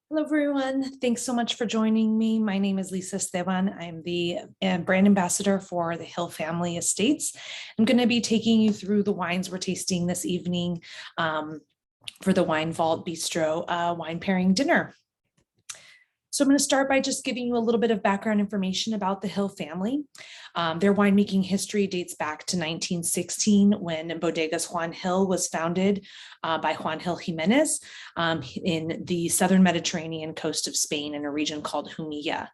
Hello, everyone. Thanks so much for joining me. My name is Lisa Esteban. I'm the brand ambassador for the Hill Family Estates. I'm going to be taking you through the wines we're tasting this evening for the Wine Vault Bistro wine pairing dinner. So I'm going to start by just giving you a little bit of background information about the Hill family. Their winemaking history dates back to 1916 when Bodegas Juan Hill was founded by Juan Hill Jimenez in the southern Mediterranean coast of Spain in a region called Jumilla.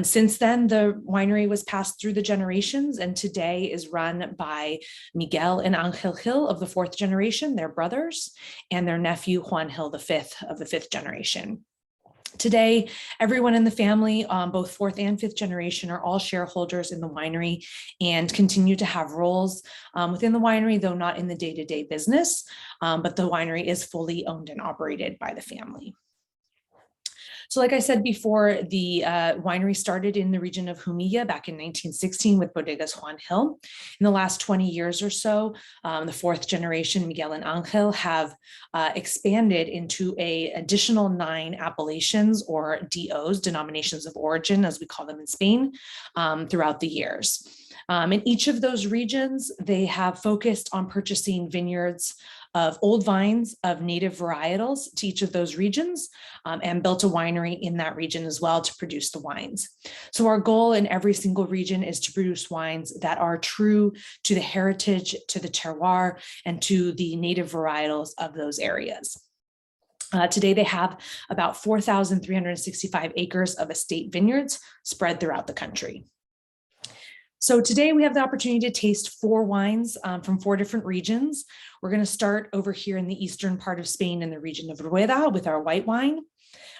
Since then, the winery was passed through the generations and today is run by Miguel and Angel Hill of the fourth generation, their brothers, and their nephew Juan Hill, the fifth of the fifth generation. Today, everyone in the family, both fourth and fifth generation, are all shareholders in the winery and continue to have roles within the winery, though not in the day-to-day business, but the winery is fully owned and operated by the family. So like I said before, the winery started in the region of Jumilla back in 1916 with Bodegas Juan Hill. In the last 20 years or so, the fourth generation, Miguel and Angel, have expanded into an additional 9 appellations or DOs, denominations of origin, as we call them in Spain, throughout the years. In each of those regions, they have focused on purchasing vineyards of old vines of native varietals to each of those regions and built a winery in that region as well to produce the wines. So our goal in every single region is to produce wines that are true to the heritage, to the terroir, and to the native varietals of those areas. Today, they have about 4,365 acres of estate vineyards spread throughout the country. So today we have the opportunity to taste 4 wines from 4 different regions. We're going to start over here in the eastern part of Spain in the region of Rueda with our white wine.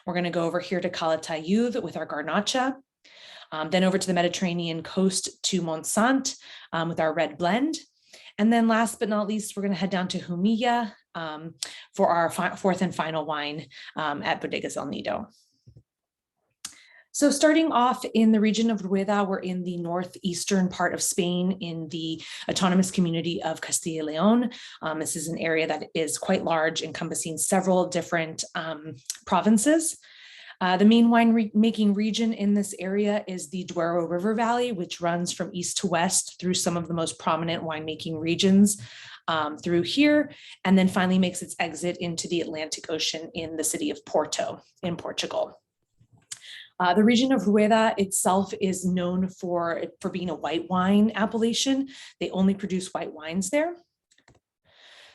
We're going to go over here to Calatayud with our Garnacha. Then over to the Mediterranean coast to Montsant with our red blend. And then last but not least, we're going to head down to Jumilla for our fourth and final wine at Bodegas El Nido. So starting off in the region of Rueda, we're in the northeastern part of Spain in the autonomous community of Castilla y León. This is an area that is quite large, encompassing several different provinces. The main winemaking region in this area is the Duero River Valley, which runs from east to west through some of the most prominent winemaking regions through here, and then finally makes its exit into the Atlantic Ocean in the city of Porto in Portugal. The region of Rueda itself is known for being a white wine appellation. They only produce white wines there.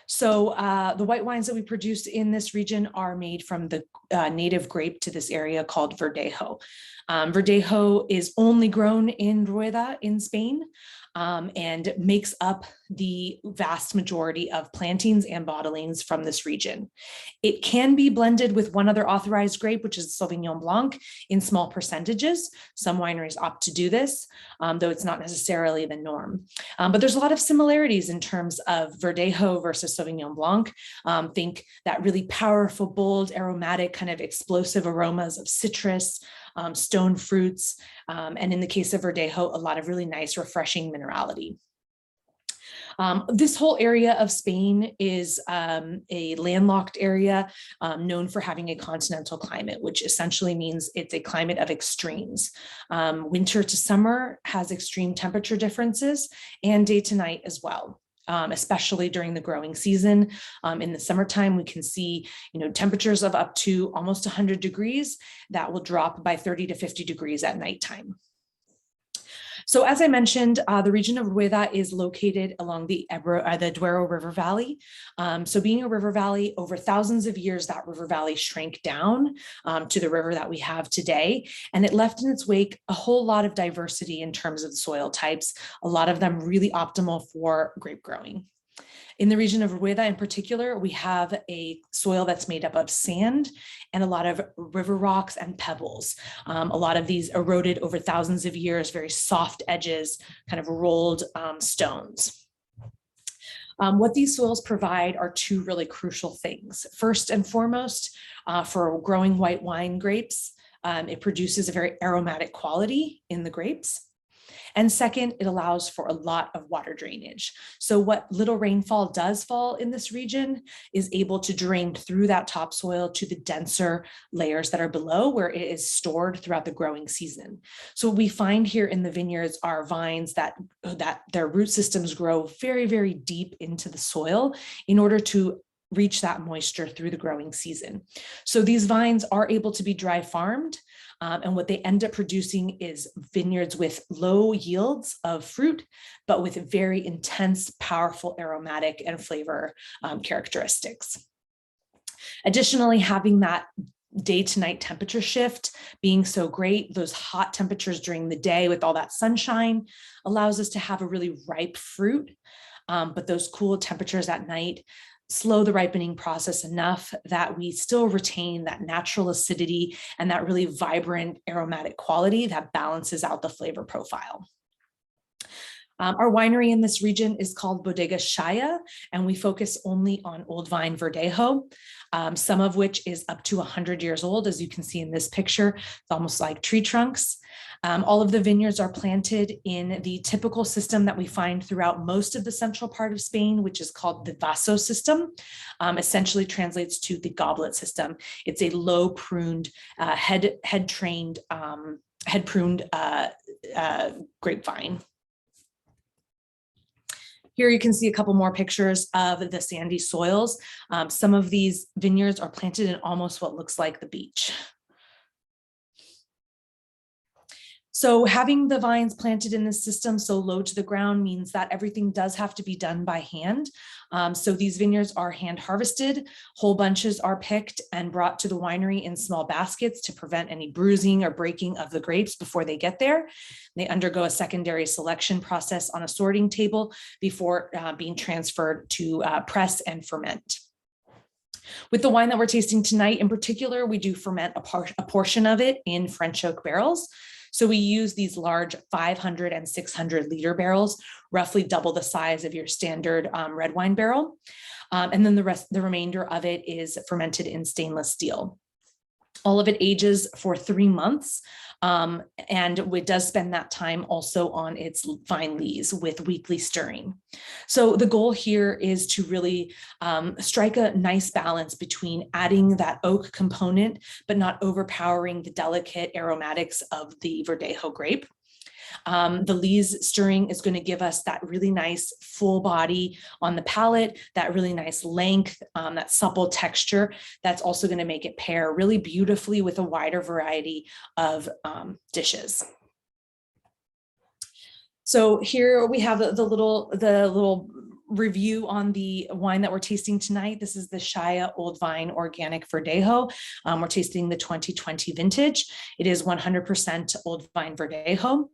So the white wines that we produce in this region are made from the native grape to this area called Verdejo. Verdejo is only grown in Rueda in Spain and makes up the vast majority of plantings and bottlings from this region. It can be blended with one other authorized grape, which is Sauvignon Blanc, in small percentages. Some wineries opt to do this, though it's not necessarily the norm. But there's a lot of similarities in terms of Verdejo versus Sauvignon Blanc. Think that really powerful, bold, aromatic, kind of explosive aromas of citrus, stone fruits, and in the case of Verdejo, a lot of really nice, refreshing minerality. This whole area of Spain is a landlocked area known for having a continental climate, which essentially means it's a climate of extremes. Winter to summer has extreme temperature differences and day to night as well. Especially during the growing season. In the summertime, we can see, temperatures of up to almost 100 degrees that will drop by 30 to 50 degrees at nighttime. So as I mentioned, the region of Rueda is located along the Duero River Valley. So being a river valley, over thousands of years, that river valley shrank down to the river that we have today. And it left in its wake a whole lot of diversity in terms of the soil types, a lot of them really optimal for grape growing. In the region of Rueda in particular, we have a soil that's made up of sand and a lot of river rocks and pebbles. A lot of these eroded over thousands of years, very soft edges, kind of rolled stones. What these soils provide are 2 really crucial things. First and foremost, for growing white wine grapes, it produces a very aromatic quality in the grapes. And second, it allows for a lot of water drainage. So what little rainfall does fall in this region is able to drain through that topsoil to the denser layers that are below, where it is stored throughout the growing season. So what we find here in the vineyards are vines that their root systems grow very, very deep into the soil in order to reach that moisture through the growing season. So these vines are able to be dry farmed, and what they end up producing is vineyards with low yields of fruit, but with very intense, powerful aromatic and flavor characteristics. Additionally, having that day to night temperature shift being so great, those hot temperatures during the day with all that sunshine allows us to have a really ripe fruit, but those cool temperatures at night slow the ripening process enough that we still retain that natural acidity and that really vibrant aromatic quality that balances out the flavor profile. Our winery in this region is called Bodega Shaya, and we focus only on old vine Verdejo, some of which is up to 100 years old. As you can see in this picture, it's almost like tree trunks. All of the vineyards are planted in the typical system that we find throughout most of the central part of Spain, which is called the vaso system. Essentially translates to the goblet system. It's a low pruned, head pruned grapevine. Here you can see a couple more pictures of the sandy soils. Some of these vineyards are planted in almost what looks like the beach. So having the vines planted in this system so low to the ground means that everything does have to be done by hand. So these vineyards are hand harvested, whole bunches are picked and brought to the winery in small baskets to prevent any bruising or breaking of the grapes before they get there. They undergo a secondary selection process on a sorting table before being transferred to press and ferment. With the wine that we're tasting tonight in particular, we do ferment a portion of it in French oak barrels. So we use these large 500 and 600 liter barrels, roughly double the size of your standard red wine barrel. And then the remainder of it is fermented in stainless steel. All of it ages for 3 months, and it does spend that time also on its vine lees with weekly stirring. So the goal here is to really strike a nice balance between adding that oak component, but not overpowering the delicate aromatics of the Verdejo grape. The lees stirring is going to give us that really nice full body on the palate, that really nice length, that supple texture. That's also going to make it pair really beautifully with a wider variety of dishes. So here we have the little review on the wine that we're tasting tonight. This is the Shaya Old Vine Organic Verdejo. We're tasting the 2020 vintage. It is 100% Old Vine Verdejo.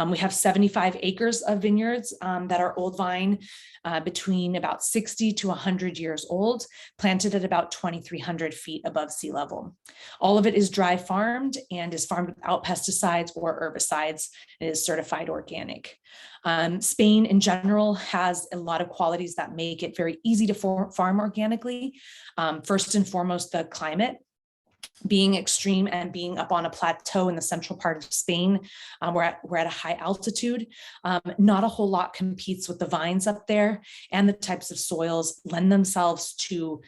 We have 75 acres of vineyards that are old vine, between about 60 to 100 years old, planted at about 2,300 feet above sea level. All of it is dry farmed and is farmed without pesticides or herbicides. It is certified organic. Spain in general has a lot of qualities that make it very easy to farm organically. First and foremost, the climate. Being extreme and being up on a plateau in the central part of Spain, we're at a high altitude. Not a whole lot competes with the vines up there, and the types of soils lend themselves to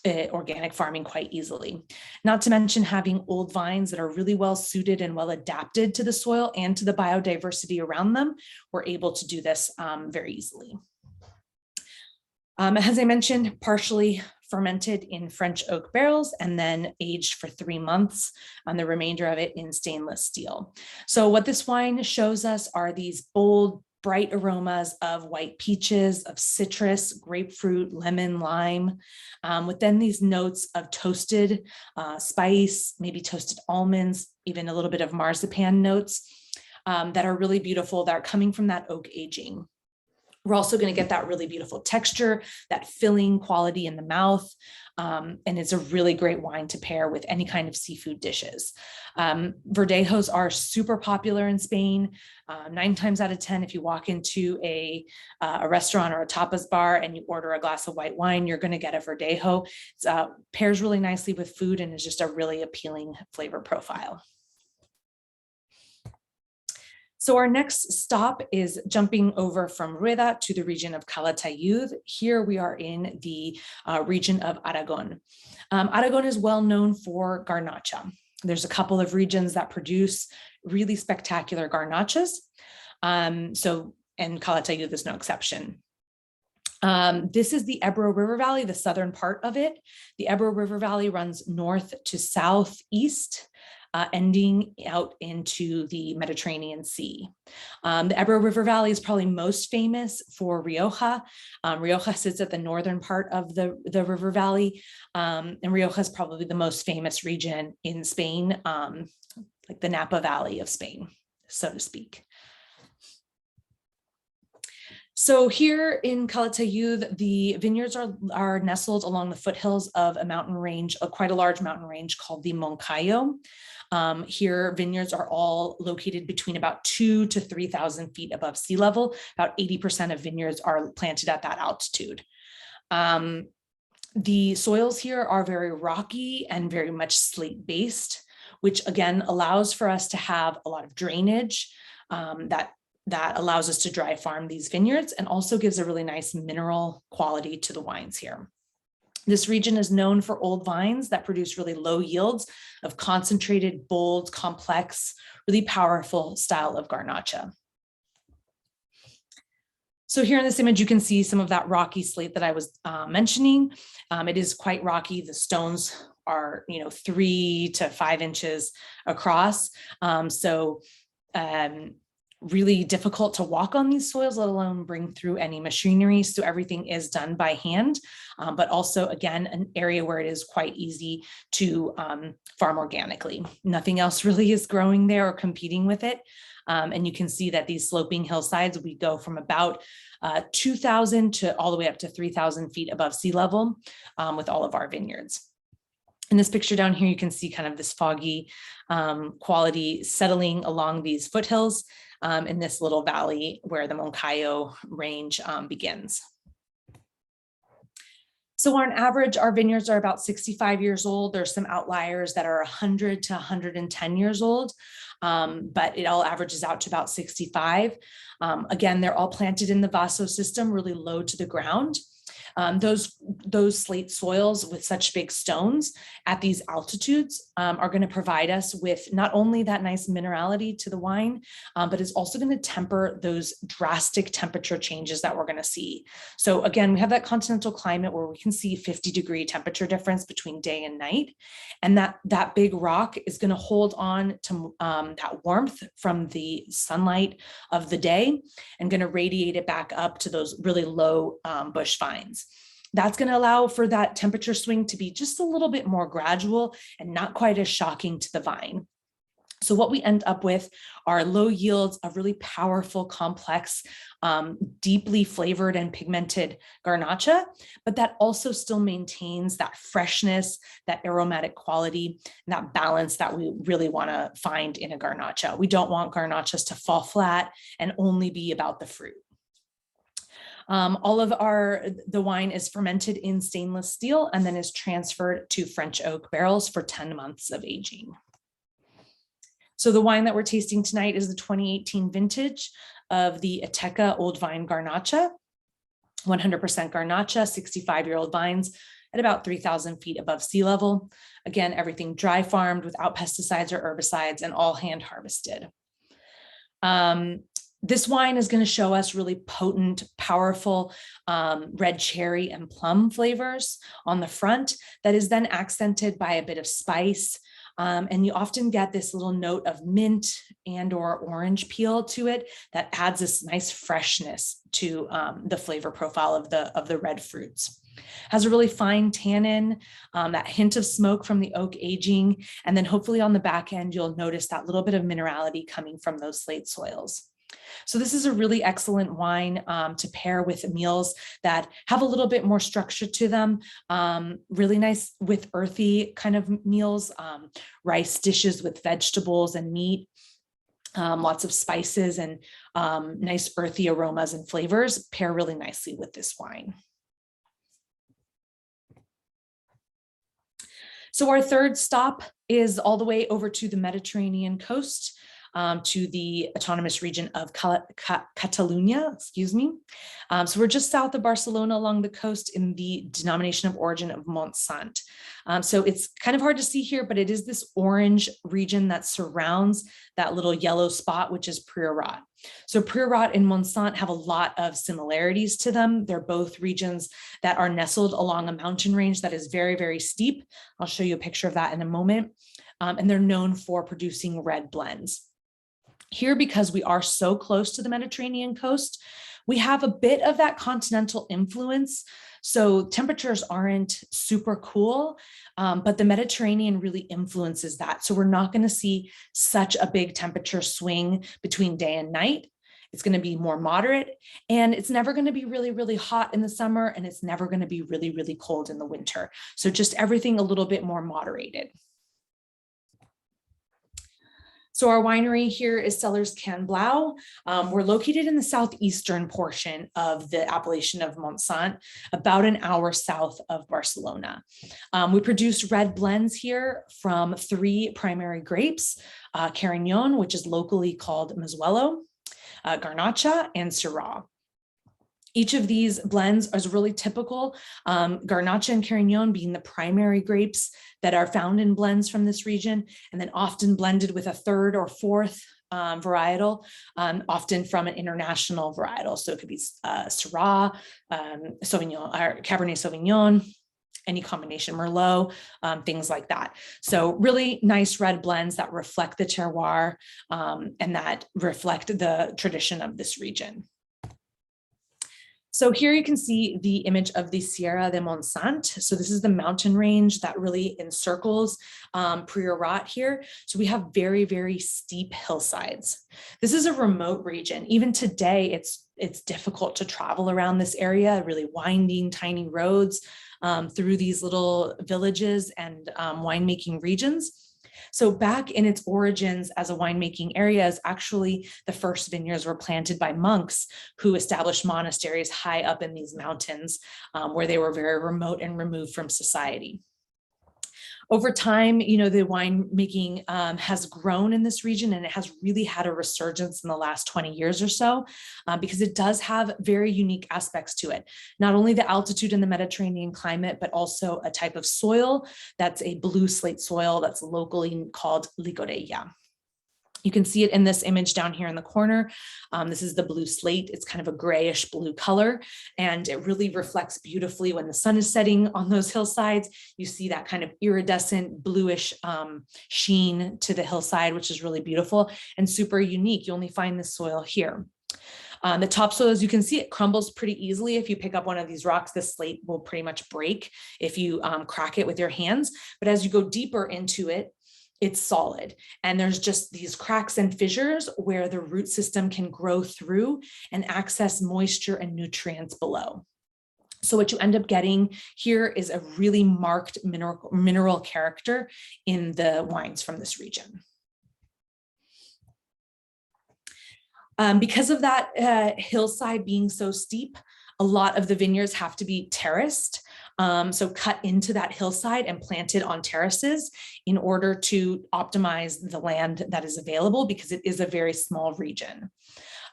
organic farming quite easily. Not to mention having old vines that are really well suited and well adapted to the soil and to the biodiversity around them. We're able to do this very easily. As I mentioned, partially fermented in French oak barrels and then aged for 3 months, and the remainder of it in stainless steel. So what this wine shows us are these bold, bright aromas of white peaches, of citrus, grapefruit, lemon, lime, with then these notes of toasted spice, maybe toasted almonds, even a little bit of marzipan notes that are really beautiful, that are coming from that oak aging. We're also going to get that really beautiful texture, that filling quality in the mouth, and it's a really great wine to pair with any kind of seafood dishes. Verdejos are super popular in Spain. 9 times out of 10, if you walk into a restaurant or a tapas bar and you order a glass of white wine, you're going to get a Verdejo. It pairs really nicely with food and is just a really appealing flavor profile. So our next stop is jumping over from Rueda to the region of Calatayud. Here we are in the region of Aragon. Aragon is well known for garnacha. There's a couple of regions that produce really spectacular garnachas. And Calatayud is no exception. This is the Ebro River Valley, the southern part of it. The Ebro River Valley runs north to southeast, ending out into the Mediterranean Sea. The Ebro River Valley is probably most famous for Rioja. Rioja sits at the northern part of the river valley, and Rioja is probably the most famous region in Spain, like the Napa Valley of Spain, so to speak. So here in Calatayud, the vineyards are nestled along the foothills of a mountain range, quite a large mountain range called the Moncayo. Here, vineyards are all located between about 2,000 to 3,000 feet above sea level. About 80% of vineyards are planted at that altitude. The soils here are very rocky and very much slate-based, which again allows for us to have a lot of drainage that allows us to dry farm these vineyards and also gives a really nice mineral quality to the wines here. This region is known for old vines that produce really low yields of concentrated, bold, complex, really powerful style of garnacha. So here in this image, you can see some of that rocky slate that I was mentioning. It is quite rocky. The stones are, 3 to 5 inches across. Really difficult to walk on these soils, let alone bring through any machinery. So everything is done by hand, but also, again, an area where it is quite easy to farm organically. Nothing else really is growing there or competing with it. And you can see that these sloping hillsides, we go from about 2,000 to all the way up to 3,000 feet above sea level with all of our vineyards. In this picture down here, you can see kind of this foggy quality settling along these foothills in this little valley where the Moncayo range begins. So on average, our vineyards are about 65 years old. There's some outliers that are 100 to 110 years old, but it all averages out to about 65. Again, they're all planted in the Vaso system, really low to the ground. Those slate soils with such big stones at these altitudes are going to provide us with not only that nice minerality to the wine, but it's also going to temper those drastic temperature changes that we're going to see. So again, we have that continental climate where we can see 50-degree temperature difference between day and night. And that big rock is going to hold on to that warmth from the sunlight of the day and going to radiate it back up to those really low bush vines. That's going to allow for that temperature swing to be just a little bit more gradual and not quite as shocking to the vine. So what we end up with are low yields of really powerful, complex, deeply flavored and pigmented garnacha, but that also still maintains that freshness, that aromatic quality, and that balance that we really want to find in a garnacha. We don't want garnachas to fall flat and only be about the fruit. All of the wine is fermented in stainless steel and then is transferred to French oak barrels for 10 months of aging. So the wine that we're tasting tonight is the 2018 vintage of the Ateca Old Vine Garnacha, 100% Garnacha, 65-year-old vines at about 3,000 feet above sea level. Again, everything dry farmed without pesticides or herbicides and all hand harvested. This wine is going to show us really potent, powerful red cherry and plum flavors on the front that is then accented by a bit of spice. And you often get this little note of mint and or orange peel to it that adds this nice freshness to the flavor profile of the red fruits. Has a really fine tannin, that hint of smoke from the oak aging, and then hopefully on the back end, you'll notice that little bit of minerality coming from those slate soils. So this is a really excellent wine to pair with meals that have a little bit more structure to them. Really nice with earthy kind of meals, rice dishes with vegetables and meat, lots of spices and nice earthy aromas and flavors pair really nicely with this wine. So our third stop is all the way over to the Mediterranean coast. to the autonomous region of Catalonia, excuse me. So we're just south of Barcelona along the coast in the denomination of origin of Montsant. So it's kind of hard to see here, but it is this orange region that surrounds that little yellow spot, which is Priorat. So Priorat and Montsant have a lot of similarities to them. They're both regions that are nestled along a mountain range that is very, very steep. I'll show you a picture of that in a moment. And they're known for producing red blends. Here, because we are so close to the Mediterranean coast, we have a bit of that continental influence. So temperatures aren't super cool, but the Mediterranean really influences that. So we're not going to see such a big temperature swing between day and night. It's going to be more moderate, and it's never going to be really, really hot in the summer, and it's never going to be really, really cold in the winter. So just everything a little bit more moderated. So our winery here is Cellars Can Blau. We're located in the southeastern portion of the appellation of Montsant, about an hour south of Barcelona. We produce red blends here from 3 primary grapes, Carignan, which is locally called Mezzuelo, Garnacha, and Syrah. Each of these blends is really typical, Garnacha and Carignan being the primary grapes that are found in blends from this region, and then often blended with a 3rd or 4th varietal, often from an international varietal. So it could be Syrah, Sauvignon, or Cabernet Sauvignon, any combination, Merlot, things like that. So really nice red blends that reflect the terroir and that reflect the tradition of this region. So here you can see the image of the Sierra de Montsant. So this is the mountain range that really encircles Priorat here. So we have very, very steep hillsides. This is a remote region. Even today, it's difficult to travel around this area, really winding, tiny roads through these little villages and winemaking regions. So back in its origins as a winemaking area, is actually the first vineyards were planted by monks who established monasteries high up in these mountains where they were very remote and removed from society. Over time, the winemaking has grown in this region, and it has really had a resurgence in the last 20 years or so because it does have very unique aspects to it. Not only the altitude in the Mediterranean climate, but also a type of soil that's a blue slate soil that's locally called licorella. You can see it in this image down here in the corner. This is the blue slate. It's kind of a grayish blue color, and it really reflects beautifully when the sun is setting on those hillsides. You see that kind of iridescent bluish sheen to the hillside, which is really beautiful and super unique. You only find this soil here. The topsoil, as you can see, it crumbles pretty easily. If you pick up one of these rocks, the slate will pretty much break if you crack it with your hands. But as you go deeper into it, it's solid, and there's just these cracks and fissures where the root system can grow through and access moisture and nutrients below. So what you end up getting here is a really marked mineral character in the wines from this region. Because of that hillside being so steep, a lot of the vineyards have to be terraced. So cut into that hillside and planted on terraces in order to optimize the land that is available, because it is a very small region.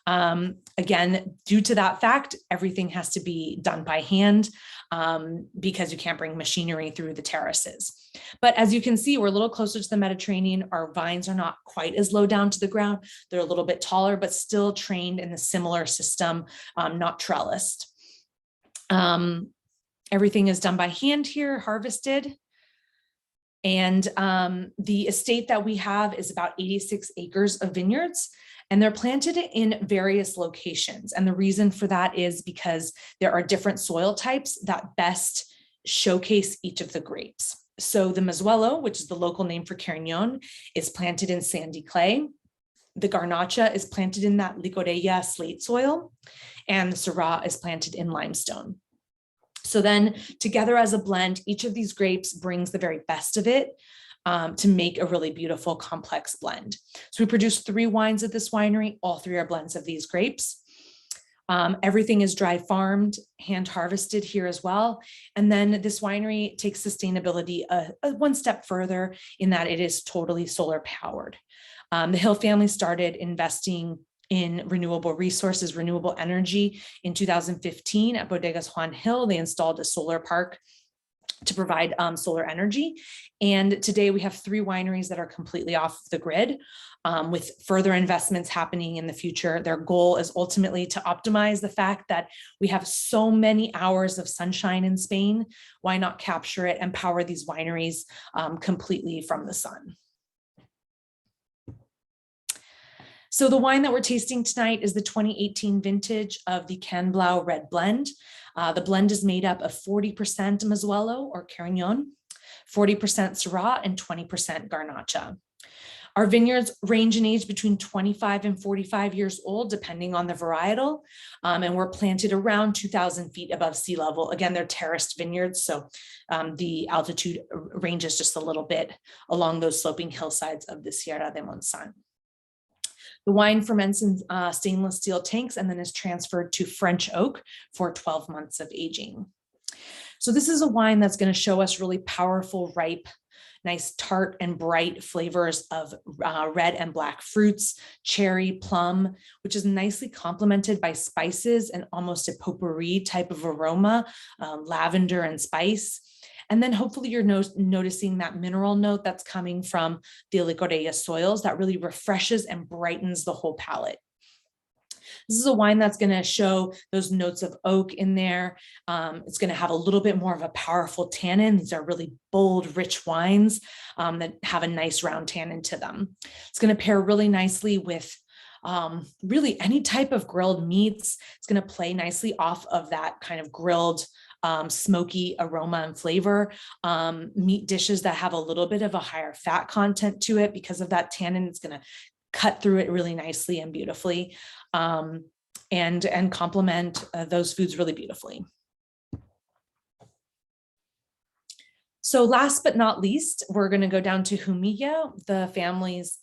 Again, due to that fact, everything has to be done by hand because you can't bring machinery through the terraces. But as you can see, we're a little closer to the Mediterranean. Our vines are not quite as low down to the ground. They're a little bit taller, but still trained in the similar system, not trellised. Everything is done by hand here, harvested. And the estate that we have is about 86 acres of vineyards, and they're planted in various locations. And the reason for that is because there are different soil types that best showcase each of the grapes. So the Mezzuelo, which is the local name for Carignan, is planted in sandy clay. The Garnacha is planted in that licorella slate soil, and the Syrah is planted in limestone. So then together as a blend, each of these grapes brings the very best of it to make a really beautiful, complex blend. So we produce 3 wines at this winery. All 3 are blends of these grapes. Everything is dry farmed, hand harvested here as well. And then this winery takes sustainability one step further in that it is totally solar powered. The Hill family started investing in renewable resources, renewable energy in 2015 at Bodegas Juan Hill. They installed a solar park to provide solar energy. And today we have 3 wineries that are completely off the grid, with further investments happening in the future. Their goal is ultimately to optimize the fact that we have so many hours of sunshine in Spain. Why not capture it and power these wineries completely from the sun? So the wine that we're tasting tonight is the 2018 vintage of the Canblau Red Blend. The blend is made up of 40% Mazuelo or Carignan, 40% Syrah, and 20% Garnacha. Our vineyards range in age between 25 and 45 years old, depending on the varietal, and were planted around 2,000 feet above sea level. Again, they're terraced vineyards, so the altitude ranges just a little bit along those sloping hillsides of the Sierra de Montsant. The wine ferments in stainless steel tanks and then is transferred to French oak for 12 months of aging. So this is a wine that's going to show us really powerful, ripe, nice tart and bright flavors of red and black fruits, cherry, plum, which is nicely complemented by spices and almost a potpourri type of aroma, lavender and spice. And then hopefully you're noticing that mineral note that's coming from the Licorella soils that really refreshes and brightens the whole palate. This is a wine that's going to show those notes of oak in there. It's going to have a little bit more of a powerful tannin. These are really bold, rich wines that have a nice round tannin to them. It's going to pair really nicely with really any type of grilled meats. It's going to play nicely off of that kind of grilled smoky aroma and flavor. Meat dishes that have a little bit of a higher fat content to it because of that tannin. It's going to cut through it really nicely and beautifully, and complement those foods really beautifully. So last but not least, we're going to go down to Jumilla, the family's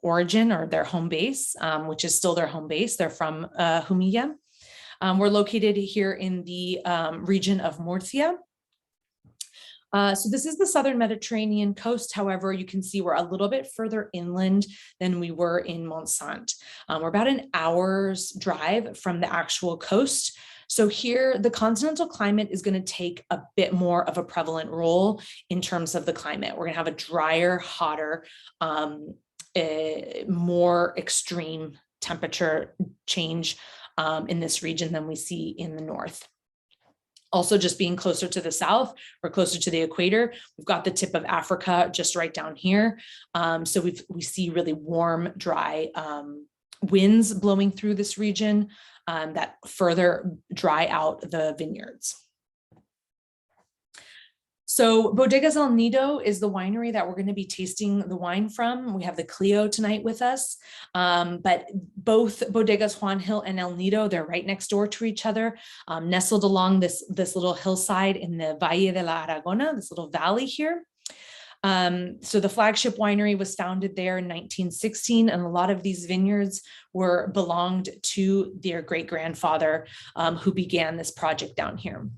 origin or their home base, which is still their home base. They're from Jumilla. We're located here in the region of Murcia. So this is the southern Mediterranean coast. However, you can see we're a little bit further inland than we were in Montsant. We're about an hour's drive from the actual coast. So here, the continental climate is going to take a bit more of a prevalent role in terms of the climate. We're going to have a drier, hotter, more extreme temperature change in this region than we see in the north. Also, just being closer to the south, we're closer to the equator. We've got the tip of Africa just right down here. So we see really warm, dry winds blowing through this region that further dry out the vineyards. So Bodegas El Nido is the winery that we're going to be tasting the wine from. We have the Clio tonight with us, but both Bodegas Juan Hill and El Nido, they're right next door to each other, nestled along this little hillside in the Valle de la Aragona, this little valley here. So the flagship winery was founded there in 1916, and a lot of these vineyards belonged to their great-grandfather who began this project down here.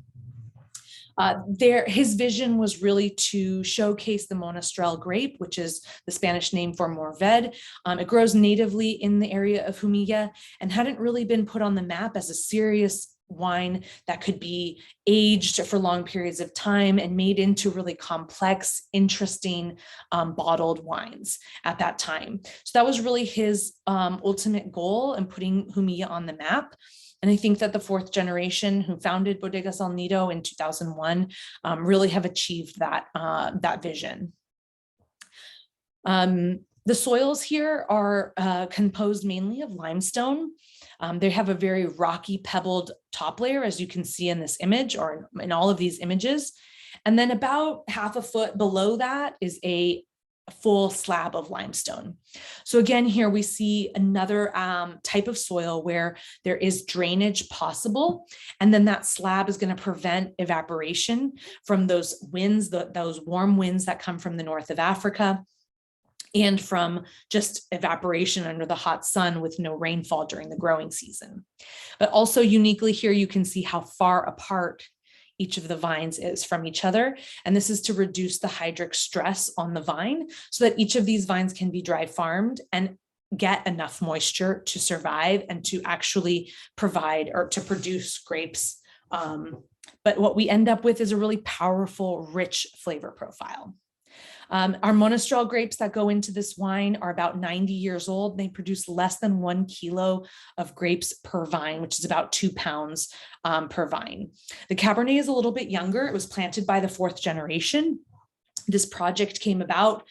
His vision was really to showcase the Monastrell grape, which is the Spanish name for Mourvèdre. It grows natively in the area of Jumilla and hadn't really been put on the map as a serious wine that could be aged for long periods of time and made into really complex, interesting bottled wines at that time. So that was really his ultimate goal in putting Jumilla on the map. And I think that the fourth generation who founded Bodegas El Nido in 2001 really have achieved that vision. The soils here are composed mainly of limestone. They have a very rocky pebbled top layer, as you can see in this image or in all of these images. And then about half a foot below that is a full slab of limestone. So again, here we see another type of soil where there is drainage possible. And then that slab is going to prevent evaporation from those winds, those warm winds that come from the north of Africa, and from just evaporation under the hot sun with no rainfall during the growing season. But also uniquely here, you can see how far apart each of the vines is from each other. And this is to reduce the hydric stress on the vine so that each of these vines can be dry farmed and get enough moisture to survive and to actually provide or to produce grapes. But what we end up with is a really powerful, rich flavor profile. Our Monastrell grapes that go into this wine are about 90 years old. They produce less than 1 kilo of grapes per vine, which is about 2 pounds per vine. The Cabernet is a little bit younger. It was planted by the 4th generation. This project came about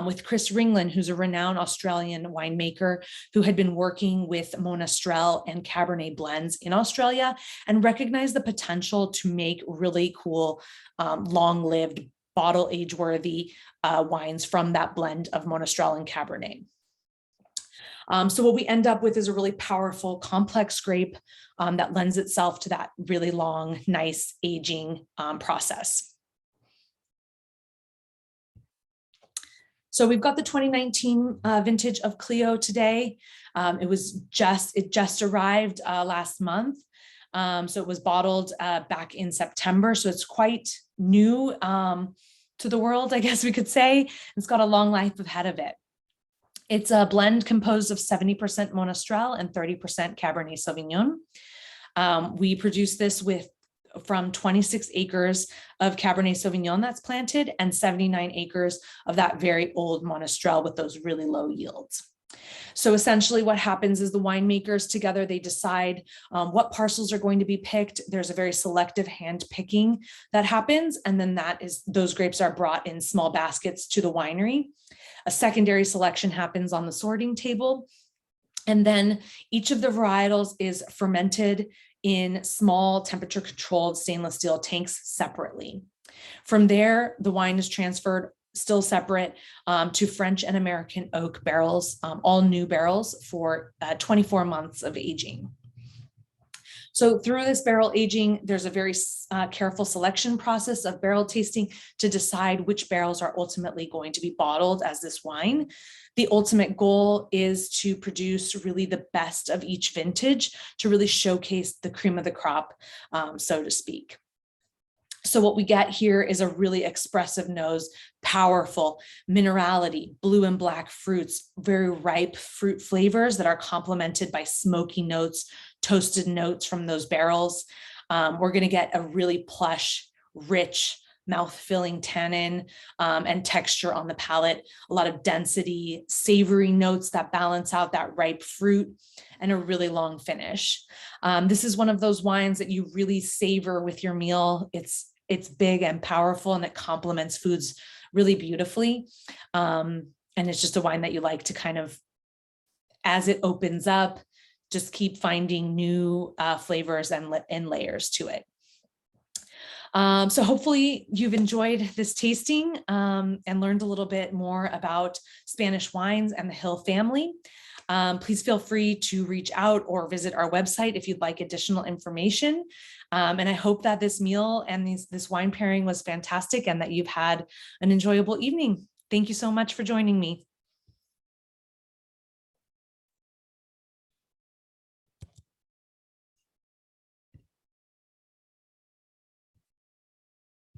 with Chris Ringland, who's a renowned Australian winemaker who had been working with Monastrell and Cabernet blends in Australia and recognized the potential to make really cool, long-lived, bottle age-worthy wines from that blend of Monastrell and Cabernet. So what we end up with is a really powerful, complex grape that lends itself to that really long, nice aging process. So we've got the 2019 vintage of Clio today. It just arrived last month. So it was bottled back in September. So it's quite new to the world, I guess we could say. It's got a long life ahead of it. It's a blend composed of 70% Monastrell and 30% Cabernet Sauvignon. We produce this from 26 acres of Cabernet Sauvignon that's planted and 79 acres of that very old Monastrell with those really low yields. So essentially what happens is the winemakers together, they decide what parcels are going to be picked. There's a very selective hand picking that happens. And then those grapes are brought in small baskets to the winery. A secondary selection happens on the sorting table. And then each of the varietals is fermented in small temperature controlled stainless steel tanks separately. From there, the wine is transferred still separate to French and American oak barrels, all new barrels for 24 months of aging. So through this barrel aging, there's a very careful selection process of barrel tasting to decide which barrels are ultimately going to be bottled as this wine. The ultimate goal is to produce really the best of each vintage to really showcase the cream of the crop, so to speak. So what we get here is a really expressive nose, powerful minerality, blue and black fruits, very ripe fruit flavors that are complemented by smoky notes, toasted notes from those barrels. We're going to get a really plush, rich, mouth-filling tannin and texture on the palate, a lot of density, savory notes that balance out that ripe fruit, and a really long finish. This is one of those wines that you really savor with your meal. It's big and powerful, and it complements foods really beautifully. And it's just a wine that you like to kind of, as it opens up, just keep finding new flavors and layers to it. So hopefully you've enjoyed this tasting and learned a little bit more about Spanish wines and the Hill family. Please feel free to reach out or visit our website if you'd like additional information. And I hope that this meal and this wine pairing was fantastic and that you've had an enjoyable evening. Thank you so much for joining me.